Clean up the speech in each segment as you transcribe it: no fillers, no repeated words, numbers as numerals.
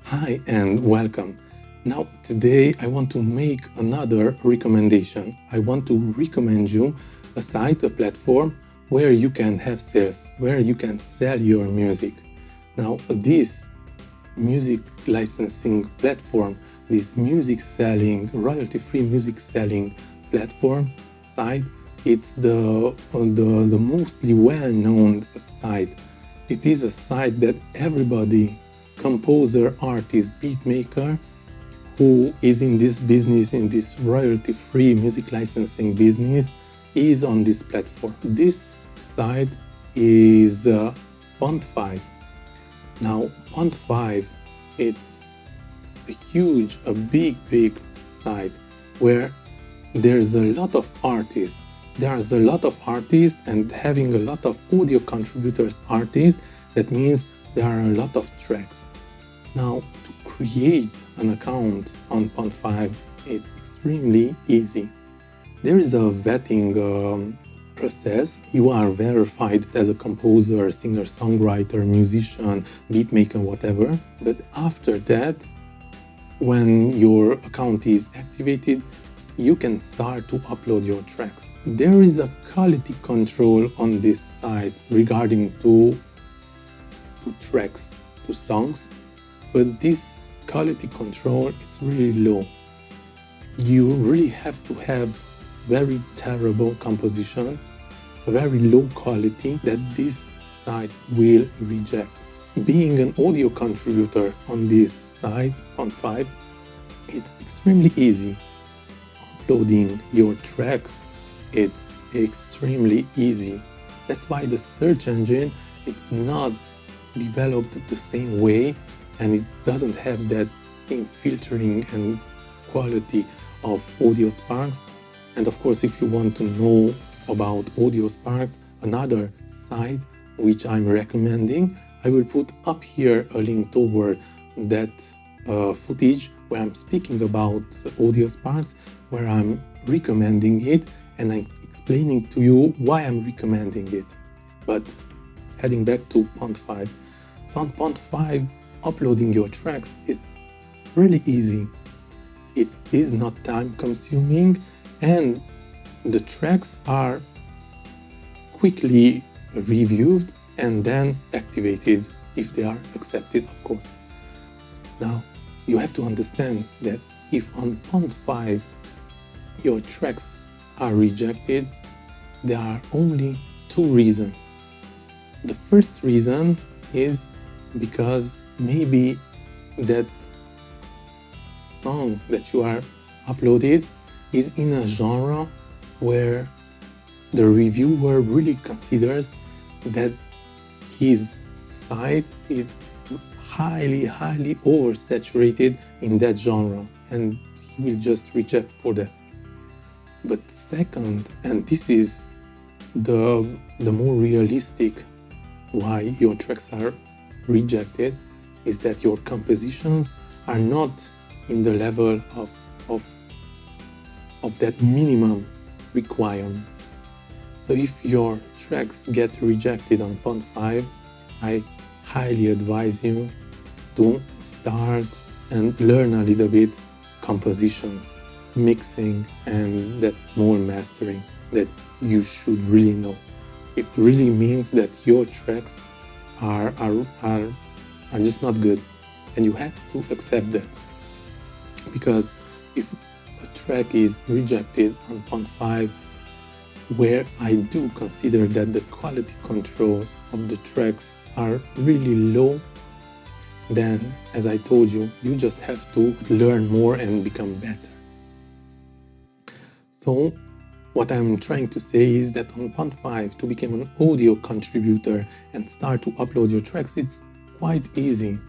Hi and welcome. Now, today I want to make another recommendation. I want to recommend you a site, a platform where you can have sales, where you can sell your music. Now, this music licensing platform, this music selling, royalty-free music selling platform site, it's the mostly well-known site. It is a site that everybody, composer, artist, beat maker, who is in this business, in this royalty-free music licensing business, is on this platform. This site is Pond5. Now, Pond5, it's a big site where there's a lot of artists. There's a lot of artists, and having a lot of audio contributors artists, that means there are a lot of tracks. Now, to create an account on Pond5 is extremely easy. There is a vetting process. You are verified as a composer, singer, songwriter, musician, beatmaker, whatever. But after that, when your account is activated, you can start to upload your tracks. There is a quality control on this site regarding to tracks, to songs, but this quality control, it's really low. You really have to have very terrible composition, very low quality, that this site will reject. Being an audio contributor on this site, Pond5, it's extremely easy. Uploading your tracks, it's extremely easy. That's why the search engine, it's not developed the same way, and it doesn't have that same filtering and quality of Audio Sparks. And of course, if you want to know about Audio Sparks, another site which I'm recommending, I will put up here a link toward that footage where I'm speaking about Audio Sparks, where I'm recommending it, and I'm explaining to you why I'm recommending it. But heading back to Pond5. So on Pond5, uploading your tracks, it's really easy. It is not time consuming, and the tracks are quickly reviewed and then activated if they are accepted, of course. Now, you have to understand that if on Pond5 your tracks are rejected, there are only two reasons. The first reason is because maybe that song that you are uploaded is in a genre where the reviewer really considers that his site is highly oversaturated in that genre, and he will just reject for that. But second, and this is the more realistic why your tracks are rejected, is that your compositions are not in the level of that minimum requirement. So if your tracks get rejected on Pond5, I highly advise you to start and learn a little bit compositions, mixing, and that small mastering that you should really know. It really means that your tracks are just not good, and you have to accept that. Because if a track is rejected on Pond5, where I do consider that the quality control of the tracks are really low, then, as I told you, you just have to learn more and become better. So, what I'm trying to say is that on Pond5, to become an audio contributor and start to upload your tracks, it's quite easy.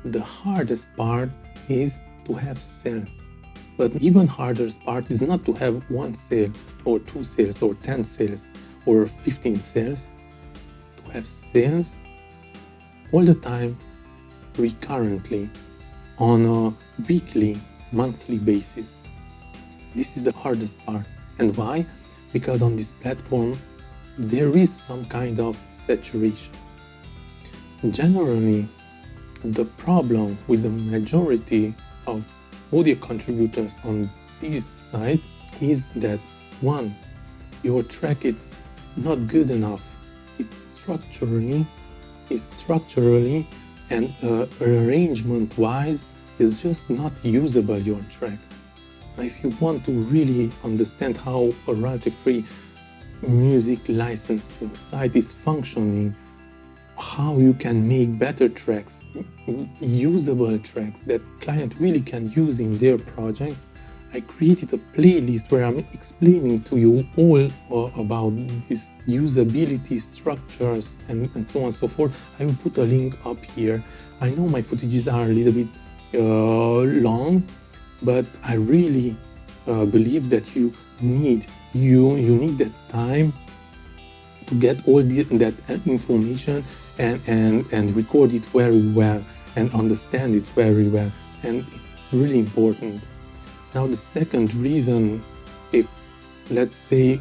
The hardest part is to have sales. But even hardest part is not to have 1 sale or 2 sales or 10 sales or 15 sales. To have sales all the time, recurrently, on a weekly, monthly basis. This is the hardest part. And why? Because on this platform, there is some kind of saturation. Generally, The problem with the majority of audio contributors on these sites is that one, your track is not good enough. It's structurally and arrangement-wise is just not usable, your track. Now, if you want to really understand how a royalty-free music licensing site is functioning, how you can make better tracks, usable tracks that client really can use in their projects, I created a playlist where I'm explaining to you all about these usability structures and so on and so forth. I will put a link up here. I know my footages are a little bit long, but I really believe that you need that time to get all that information and record it very well and understand it very well, and it's really important. Now the second reason, if let's say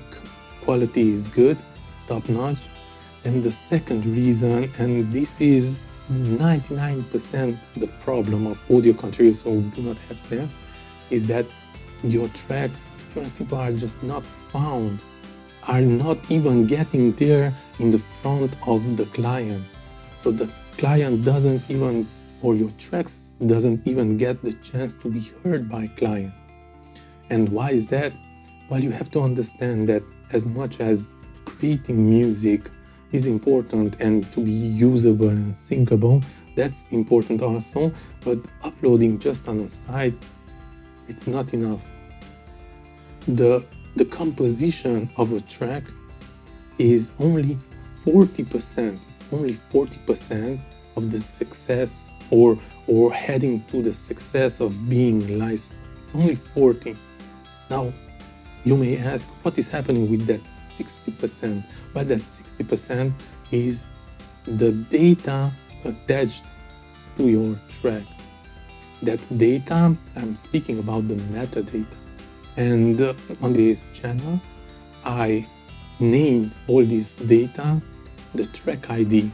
quality is good, it's top notch, and the second reason, and this is 99% the problem of audio contributors who do not have sales, is that your tracks, pure and simple, are just not found, are not even getting there in the front of the client. So the client doesn't even, or your tracks doesn't even get the chance to be heard by clients. And why is that? Well, you have to understand that as much as creating music is important and to be usable and syncable, that's important also, but uploading just on a site, it's not enough. The composition of a track is only 40%. It's only 40% of the success or heading to the success of being licensed. It's only 40. Now, you may ask, what is happening with that 60%? Well, that 60% is the data attached to your track. That data, I'm speaking about the metadata. And on this channel, I named all this data the track ID,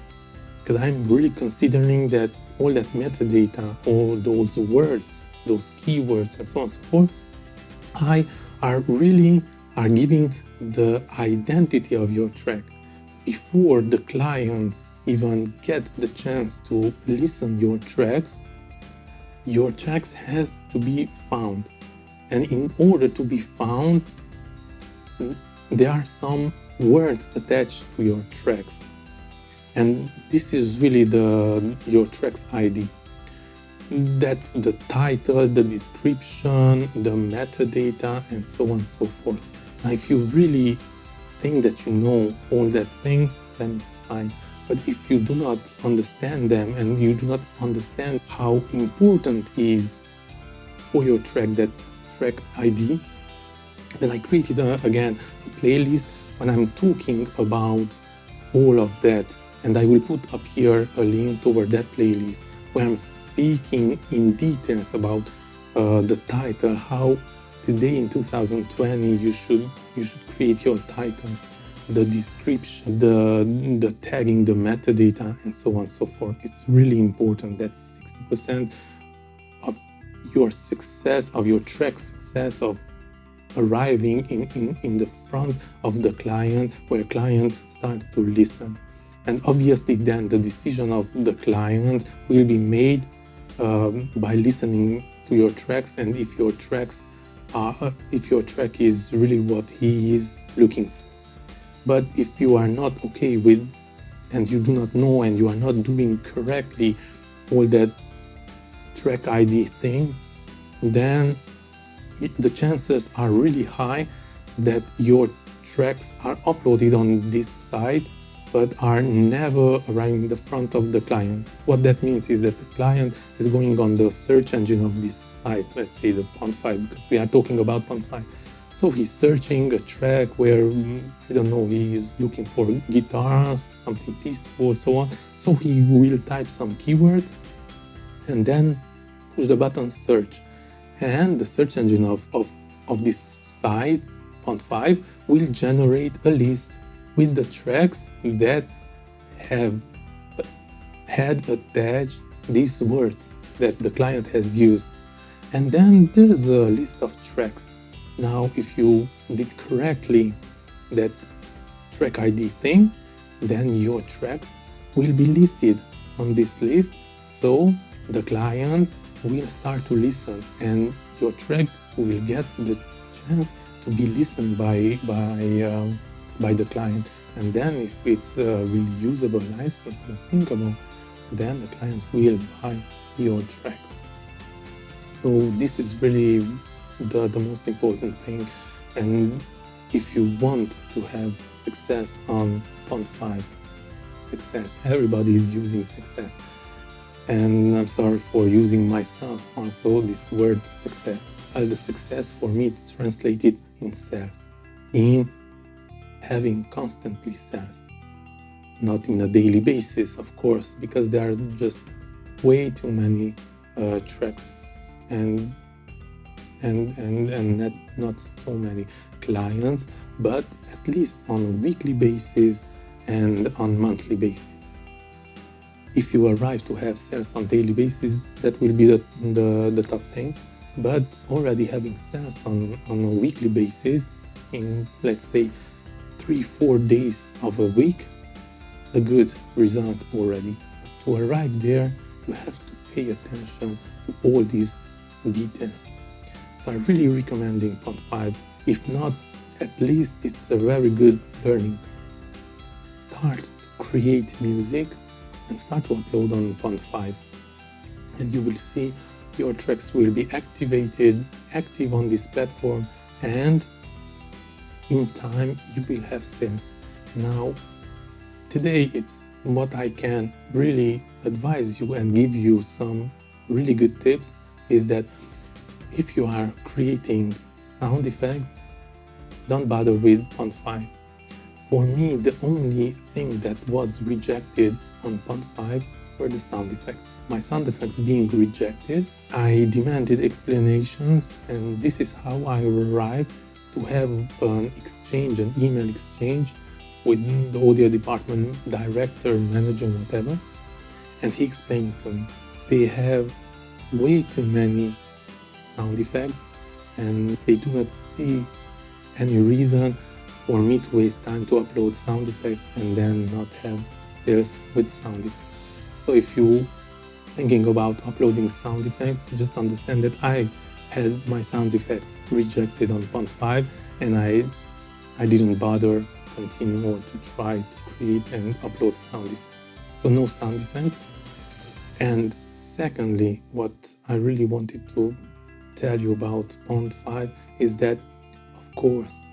because I'm really considering that all that metadata, all those words, those keywords and so on and so forth, are giving the identity of your track. Before the clients even get the chance to listen your tracks has to be found. And in order to be found, there are some words attached to your tracks. And this is really your track's ID. That's the title, the description, the metadata, and so on and so forth. Now, if you really think that you know all that thing, then it's fine. But if you do not understand them and you do not understand how important is for your track that track ID, then I created again a playlist when I'm talking about all of that. And I will put up here a link toward that playlist where I'm speaking in details about the title, how today in 2020 you should create your titles, the description, the tagging, the metadata, and so on and so forth. It's really important. That's 60% of your success, of your track success, of arriving in the front of the client, where client start to listen. And obviously then the decision of the client will be made by listening to your tracks, and if your track is really what he is looking for. But if you are not okay with, and you do not know, and you are not doing correctly all that track ID thing, then the chances are really high that your tracks are uploaded on this site but are never arriving in the front of the client. What that means is that the client is going on the search engine of this site, let's say the Pond5, because we are talking about Pond5. So he's searching a track where, I don't know, he is looking for guitars, something peaceful, so on. So he will type some keywords and then push the button search. And the search engine of this site, Pond5, will generate a list with the tracks that have had attached these words that the client has used. And then there's a list of tracks. Now, if you did correctly that track ID thing, then your tracks will be listed on this list, so the clients will start to listen and your track will get the chance to be listened by the client. And then if it's really usable, licensable, syncable, then the client will buy your track. So this is really the most important thing. And if you want to have success on Pond5, everybody is using success. And I'm sorry for using myself also this word success. Well, the success for me, it's translated in sales, in having constantly sales. Not in a daily basis, of course, because there are just way too many tracks and not so many clients, but at least on a weekly basis and on monthly basis. If you arrive to have sales on daily basis, that will be the top thing. But already having sales on a weekly basis in, let's say, 3-4 days of a week, it's a good result already. But to arrive there, you have to pay attention to all these details. So I'm really recommending Pond5. If not, at least it's a very good learning. Start to create music and start to upload on Pond5. And you will see your tracks will be active on this platform, and in time you will have sales. Now, today it's what I can really advise you and give you some really good tips is that if you are creating sound effects, don't bother with Pond5. For me, the only thing that was rejected on Pond5 were the sound effects. My sound effects being rejected, I demanded explanations, and this is how I arrived to have an exchange, an email exchange with the audio department director, manager, whatever. And he explained it to me. They have way too many sound effects, and they do not see any reason for me to waste time to upload sound effects and then not have sales with sound effects. So if you thinking about uploading sound effects, just understand that I had my sound effects rejected on Pond5, and I didn't bother continue or to try to create and upload sound effects. So no sound effects. And secondly, what I really wanted to tell you about Pond5 is that, of course,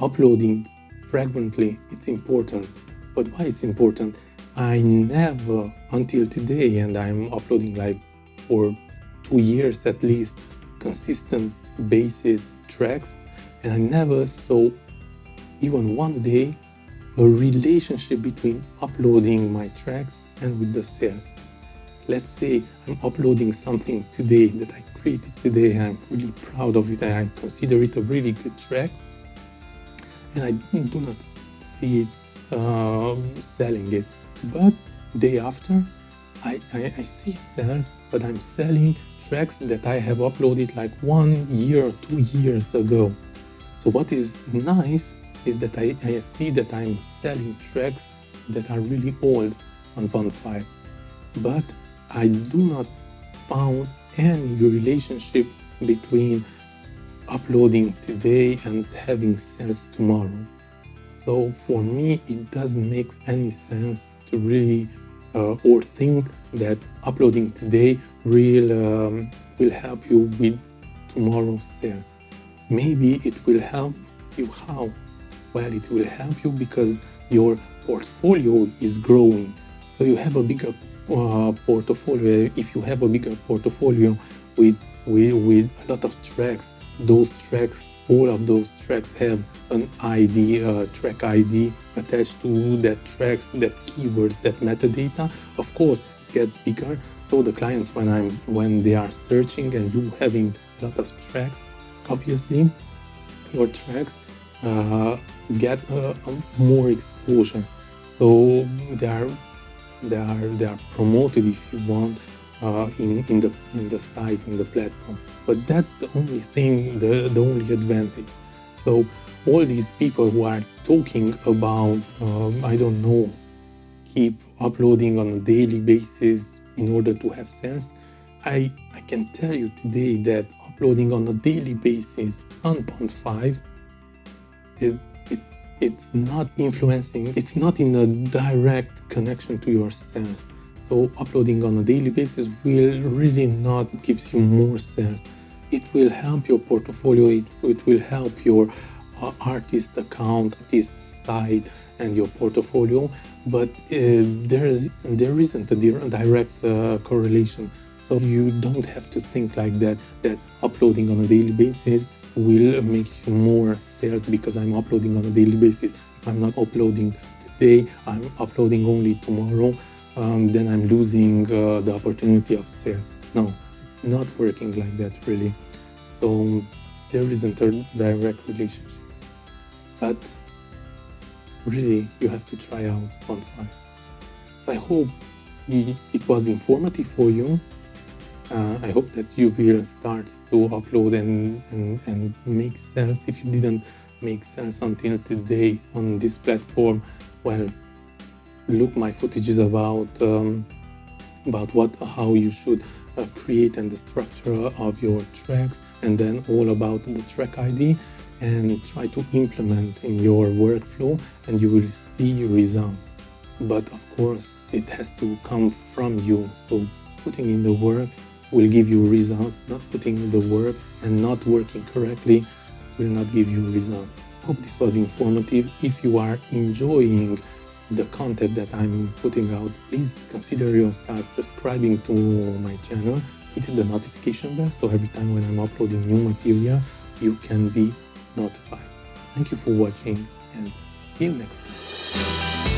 uploading frequently, it's important. But why it's important? I never, until today, and I'm uploading like for 2 years at least, consistent basis tracks, and I never saw even one day a relationship between uploading my tracks and with the sales. Let's say I'm uploading something today that I created today, and I'm really proud of it, and I consider it a really good track, and I do not see it selling it. But day after, I see sales, but I'm selling tracks that I have uploaded like 1 year or 2 years ago. So what is nice is that I see that I'm selling tracks that are really old on Pond5. But I do not found any relationship between uploading today and having sales tomorrow. So for me, it doesn't make any sense to really or think that uploading today will help you with tomorrow's sales. Maybe it will help you. How? Well, it will help you because your portfolio is growing. So you have a bigger portfolio. If you have a bigger portfolio with a lot of tracks, all of those tracks have an ID, track ID attached to that tracks, that keywords, that metadata. Of course, it gets bigger. So the clients, when they are searching and you having a lot of tracks, obviously your tracks get more exposure. So they are promoted, if you want, in the site, in the platform. But that's the only thing, the only advantage. So all these people who are talking about, I don't know, keep uploading on a daily basis in order to have sales, I can tell you today that uploading on a daily basis on Pond 5, it's not influencing, it's not in a direct connection to your sales. So uploading on a daily basis will really not gives you more sales. It will help your portfolio, it will help your artist account, artist site and your portfolio, but there isn't a direct correlation. So you don't have to think like that uploading on a daily basis will make you more sales because I'm uploading on a daily basis. If I'm not uploading today, I'm uploading only tomorrow, then I'm losing the opportunity of sales. No, it's not working like that really. So there isn't a direct relationship. But really, you have to try out Pond 5. So I hope it was informative for you. I hope that you will start to upload and make sales. If you didn't make sales until today on this platform, well, look my footages about how you should create and the structure of your tracks, and then all about the track ID, and try to implement in your workflow, and you will see results. But of course, it has to come from you. So putting in the work will give you results. Not putting in the work and not working correctly will not give you results. Hope this was informative. If you are enjoying the content that I'm putting out, please consider yourself subscribing to my channel. Hit the notification bell so every time when I'm uploading new material, you can be notified. Thank you for watching and see you next time.